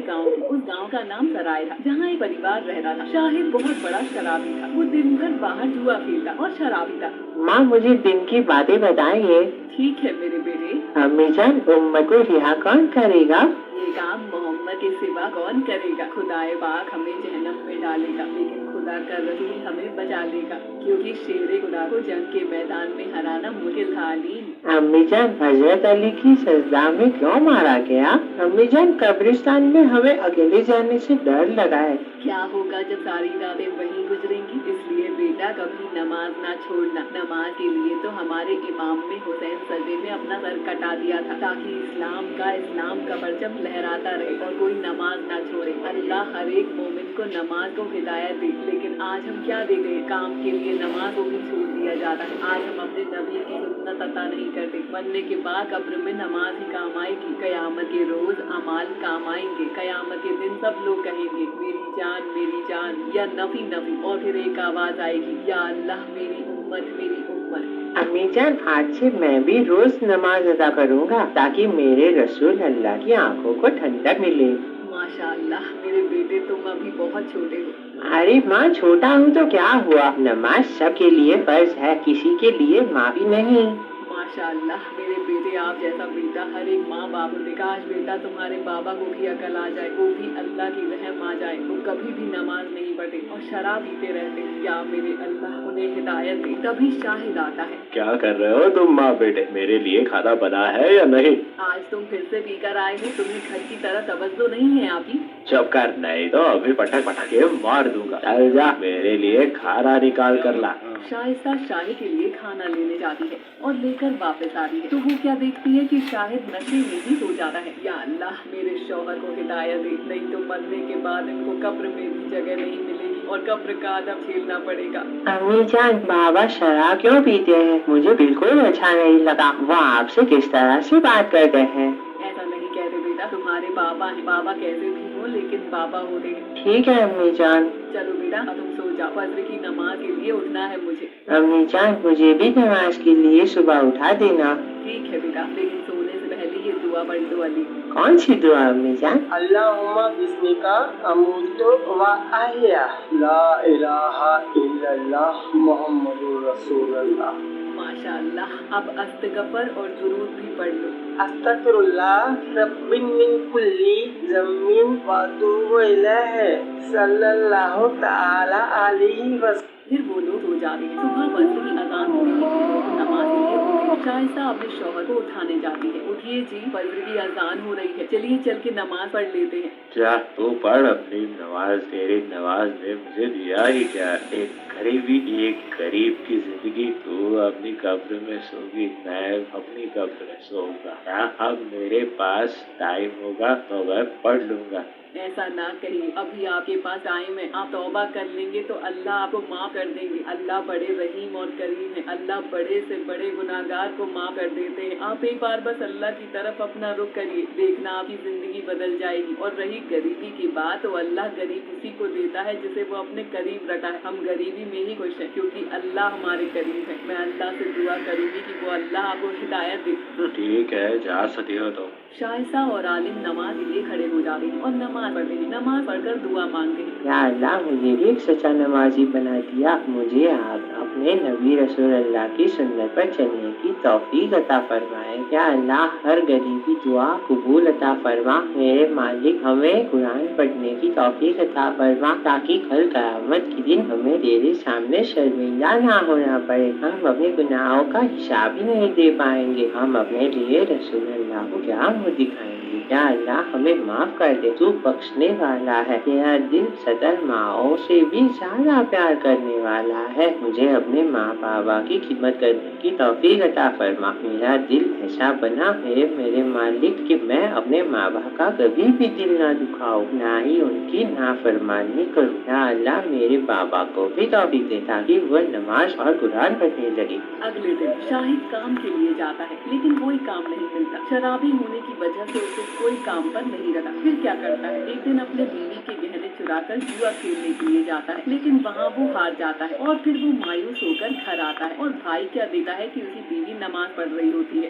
गाँव थी। उस गाँव का नाम सराय था, जहाँ एक परिवार रहता था। शाहिद बहुत बड़ा शराबी था। वो दिन भर बाहर जुआ खेलता और शराबी था। माँ मुझे दिन की बातें बताइए। ठीक है मेरे बेटे। अम्मी जान, उम्मत को रिहा कौन करेगा? ये काम मोहम्मद के सिवा कौन करेगा? खुदाए पाक हमें जहन्नम में डालेगा, लेकिन खुदा का रसूल हमें बचा लेगा, क्योंकि शेरे खुदा को जंग के मैदान में हराना मुश्किल था। अम्मी जान, हजरत अली की सजदा में क्यों मारा गया? अम्मी जान, कब्रिस्तान में हमें अकेले जाने से डर लगा है। क्या होगा जब सारी रातें वहीं गुजरेंगी? इसलिए बेटा कभी नमाज ना छोड़ना। नमाज के लिए तो हमारे इमाम में हुसैन सजदे में अपना सर कटा दिया था, ताकि इस्लाम का परचम लहराता रहे और कोई नमाज ना छोड़े। अल्लाह हर एक मोमिन को नमाज को हिदायत दे, लेकिन आज हम क्या दे गए? काम के लिए नमाज को भी छोड़ दिया जाता है। आज हम अपने नबी की सुन्नत अता नहीं करते। मरने के बाद कब्र में नमाज ही काम आएगी। कयामत के रोज अमाल काम आएंगे। कयामत के दिन सब लोग कहेंगे मेरी जान या नफी नफी, और फिर एक आवाज आएगी, या अल्लाह मेरी उम्मत। अम्मी जान, आज से मैं भी रोज नमाज अदा करूँगा, ताकि मेरे रसूल अल्लाह की आंखों को ठंडक मिले। माशाअल्लाह मेरे बेटे, तुम अभी बहुत छोटे हो। अरे माँ, छोटा हूँ तो क्या हुआ? नमाज सबके लिए फर्ज है, किसी के लिए माफी नहीं। माशाअल्लाह मेरे बेटे, आप जैसा बेटा हर एक माँ बाप को। काश बेटा तुम्हारे बाबा को भी अकल आ जाए, वो भी अल्लाह की रहम आ जाए। वो कभी भी नमाज नहीं पढ़ते और शराब पीते रहते। या मेरे अल्लाह उन्हें हिदायत दे। तभी शाहिद आता है। क्या कर रहे हो तुम माँ बेटे? मेरे लिए खाना बना है या नहीं? आज तुम फिर से पीकर आए हो। तुम्हें घर की तरह तवज्जो नहीं है आपकी? चुप कर, नहीं तो अभी पटक के मार दूंगा। चल जा, मेरे लिए खाना निकाल कर ला। शाइस्ता शाहिद के लिए खाना लेने जाती है और लेकर वापस आती है, तो वो क्या देखती है कि शाहिद नशे में ही सो जाता है। या अल्लाह मेरे शौहर को हिदायत दे, नहीं तो मरने के बाद इनको कब्र में भी जगह नहीं मिलेगी और कब्र का अदब झेलना पड़ेगा। अम्मी जान, बाबा शराब क्यों पीते हैं? मुझे बिल्कुल अच्छा नहीं लगा। वो आपसे किस तरह से बात करते हैं? ऐसा नहीं कहते बेटा, तुम्हारे बाबा हैं। बाबा कैसे भी हो, लेकिन बाबा होते हैं। ठीक है अम्मी जान। चलो बेटा, अब तुम सो जाओ। फज्र की नमाज के लिए उठना है मुझे। अम्मी जान, मुझे भी नमाज के लिए सुबह उठा देना। ठीक है बेटा, लेकिन सोने से पहले ये दुआ पढ़ दो अली। कौन सी दुआ अम्मी जान? अल्लाहुम्मा बिस्मिका अमूतु व अहया, ला इलाहा इल्लल्लाह मुहम्मदुर रसूलुल्लाह। माशाअल्लाह, अब अस्तगफर और दुरूद भी पढ़ लो। अस्तगफिरुल्लाह रब्बिन मिन कुल्ली ज़म्बिन व अतूबु इलैहि सल्लल्लाहु तआला अलैहि वसल्लम। फिर वो लोग सो जाते हैं। सुबह फज्र की अजान होने लगी तो नमाज के लिए उठे। शाइस्ता अपने शौहर को उठाने जाती है। उठिए जी, फज्र की अजान हो रही है, चलिए चल के नमाज पढ़ लेते हैं। क्या तू पढ़ अपनी नमाज। तेरी नमाज ने मुझे दिया ही क्या? एक गरीब की जिंदगी। तू अपनी कब्र में सोगी, मैं अपनी कब्र में सोऊंगा। क्या अब मेरे पास टाइम होगा तो मैं पढ़ लूंगा। ऐसा ना कहिए, अभी आपके पास टाइम है। आप तौबा कर लेंगे तो अल्लाह आपको माफ कर देंगे। अल्लाह बड़े रहीम और करीम है। अल्लाह बड़े से बड़े गुनाहगार को माफ कर देते हैं। आप एक बार बस अल्लाह की तरफ अपना रुख करिए, देखना आपकी जिंदगी बदल जाएगी। और रही गरीबी की बात, तो अल्लाह गरीब उसी को देता है जिसे वो अपने करीब रखा है। हम गरीबी में ही खुश हैं, क्योंकि अल्लाह हमारे करीब है। मैं अल्लाह से दुआ करूंगी कि वो अल्लाह आपको हिदायत दे। ठीक है, जा सकती हो तुम। शाइस्ता और आलिम नमाज के लिए खड़े हो जाते हैं और नमाज पढ़ते हैं। नमाज पढ़कर दुआ मांगते हैं। या अल्लाह, मुझे भी एक सच्चा नमाजी बना दिया। मुझे आप अपने नबी रसूल अल्लाह की सुन्नत पर चलने की तौफीक अता फरमाए। या अल्लाह, हर गरीब की दुआ कबूल अता फरमा। मेरे मालिक, हमें कुरान पढ़ने की तौफीक अता फरमा, ताकि कल क़यामत के दिन हमें तेरे सामने शर्मिंदा ना होना पड़े। हम अपने गुनाहों का हिसाब ही नहीं दे पाएंगे। हम अपने लिए रसूल अल्लाह को क्या मुँह दिखाएंगे। या अल्लाह, हमें माफ कर दे, तू बख्शने वाला है। तेरा दिल सदर माओ से भी ज्यादा प्यार करने वाला है। मुझे अपने माँ बाबा की खिदमत करने की तौफीक अता फरमा। मेरा दिल ऐसा बना है मेरे मालिक कि मैं अपने माँ बाप का कभी भी दिल ना दुखाऊं, ना ही उनकी नाफरमानी करूँ। या अल्लाह, मेरे बाबा को भी तौफीक दे, ताकि वह नमाज और कुरान पढ़ने लगे। अगले दिन शाहिद काम के लिए जाता है, लेकिन कोई काम नहीं मिलता। शराबी होने की वजह से उसे कोई काम पर नहीं रखा। फिर क्या करता है? एक दिन अपने बीवी के गहने चुरा कर जुआ खेलने के लिए जाता है, लेकिन वहाँ वो हार जाता है और फिर वो मायूस होकर घर आता है और भाई क्या देखता है कि उसकी बीवी नमाज पढ़ रही होती है।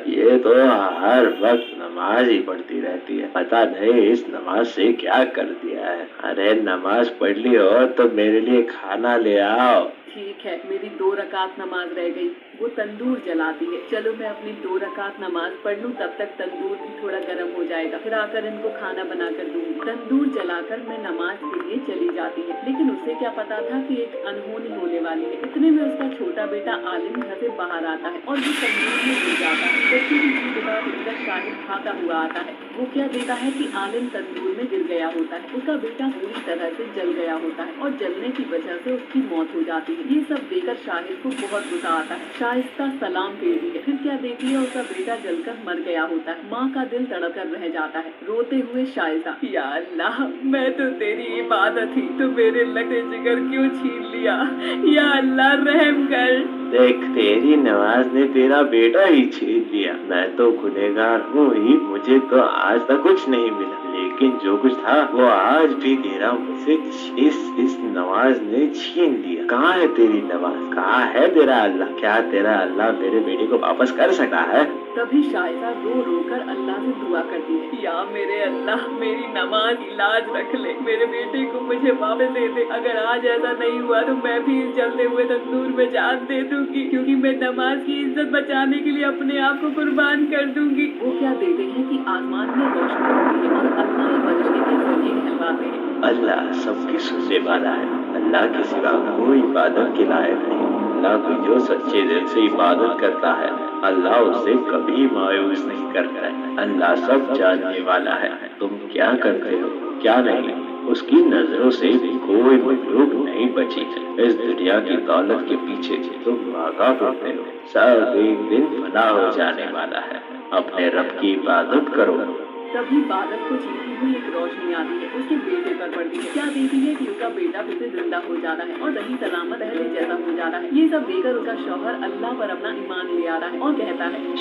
ये तो हर वक्त नमाज ही पढ़ती रहती है, पता नहीं इस नमाज से क्या कर दिया है। अरे नमाज पढ़ ली हो तो मेरे लिए खाना ले आओ। ठीक है, मेरी 2 रकात नमाज रह गई, वो तंदूर जलाती है। चलो मैं अपनी 2 रकात नमाज पढ़ लूँ, तब तक तंदूर भी थोड़ा गर्म हो जाएगा, फिर आकर इनको खाना बना कर दूंगी। तंदूर जलाकर मैं नमाज के लिए चली जाती है, लेकिन उसे क्या पता था कि एक अनहोनी होने वाली है। इतने में उसका छोटा बेटा आलिम घर से बाहर आता है और वो तंदूर में गिर जाता है। बच्चे की जीभ के बाद उसका शाहिद भागा हुआ आता है। वो क्या देखता है कि आलिम तंदूर में गिर गया होता है, उसका बेटा पूरी तरह से जल गया होता है और जलने की वजह से उसकी मौत हो जाती है। ये सब देखकर शाहिद को बहुत गुस्सा आता है। शाइस्ता सलाम फेरती है, फिर क्या देखती है उसका बेटा जलकर मर गया होता है। माँ का दिल तड़प कर रह जाता है। रोते हुए शाइस्ता, या अल्लाह, मैं तो तेरी इबादत थी, तो मेरे लटे जिगर क्यों छीन लिया? या अल्लाह रहम कर। देख तेरी नमाज ने तेरा बेटा ही छीन लिया। मैं तो गुनहगार हूँ ही, मुझे तो आज तक कुछ नहीं मिला, लेकिन जो कुछ था वो आज भी तेरा मुझसे इस नमाज ने छीन लिया। कहाँ है तेरी नमाज? कहाँ है तेरा अल्लाह? क्या तेरा अल्लाह मेरे बेटे को वापस कर सकता है? तभी शाइस्ता रो रो कर अल्लाह से दुआ करती है, या मेरे अल्लाह, मेरी नमाज की लाज रख ले, मेरे बेटे को मुझे वापस दे दे। अगर आज ऐसा नहीं हुआ तो मैं भी इस जलते हुए तंदूर में जान दे दूंगी, क्योंकि मैं नमाज की इज्जत बचाने के लिए अपने आप को कुर्बान कर दूंगी। वो क्या देखते हैं कि आसमान में रोशनी होती है और अल्लाह फरिश्ते के जरिए कहलाते हैं। अल्लाह सबकी सुनने वाला है, अल्लाह के सिवा कोई इबादत के लायक नहीं। अल्लाह को जो सच्चे दिल से इबादत करता है, अल्लाह उसे कभी मायूस नहीं करता है। अल्लाह सब जानने वाला है, तुम क्या करते हो क्या नहीं, उसकी नजरों से कोई मखलूक नहीं बची। इस दुनिया की दौलत के पीछे तुम भागा फिरते हो, सब एक दिन फना हो जाने वाला है। अपने रब की इबादत करो। तभी बादल को चीखती हुई एक रोशनी आती है, उसके बेटे पर पड़ती है। क्या देखती है कि उसका बेटा फिर से जिंदा हो जाता है और सही सलामत पहले जैसा हो जाता है। ये सब देखकर उसका शौहर अल्लाह पर अपना ईमान ले आता है और कहता है,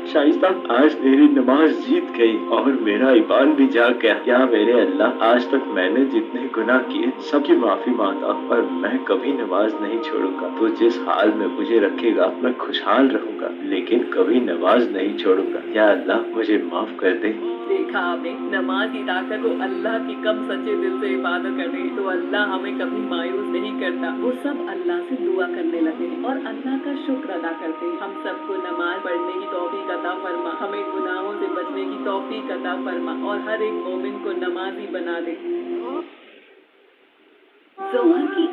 शाइस्ता, आज तेरी नमाज जीत गई और मेरा ईमान भी जाग गया। क्या मेरे अल्लाह, आज तक मैंने जितने गुनाह किए सबकी माफी मांगता और मैं कभी नमाज नहीं छोड़ूंगा। तो जिस हाल में मुझे रखेगा मैं खुशहाल रहूंगा, लेकिन कभी नमाज नहीं छोड़ूंगा। या अल्लाह मुझे माफ कर दे। देखा आपने, नमाज की ताकत को अल्लाह की कम सच्चे दिल से इबादत करने, तो अल्लाह हमें कभी मायूस नहीं करता। वो सब अल्लाह से दुआ करने लगे हैं और अल्लाह का शुक्र अदा करते हैं। हम सबको नमाज पढ़ने की तौफीक अता फरमा, हमें गुनाहों से बचने की तौफीक अता फरमा और हर एक मोमिन को नमाजी बना दे। जोहर की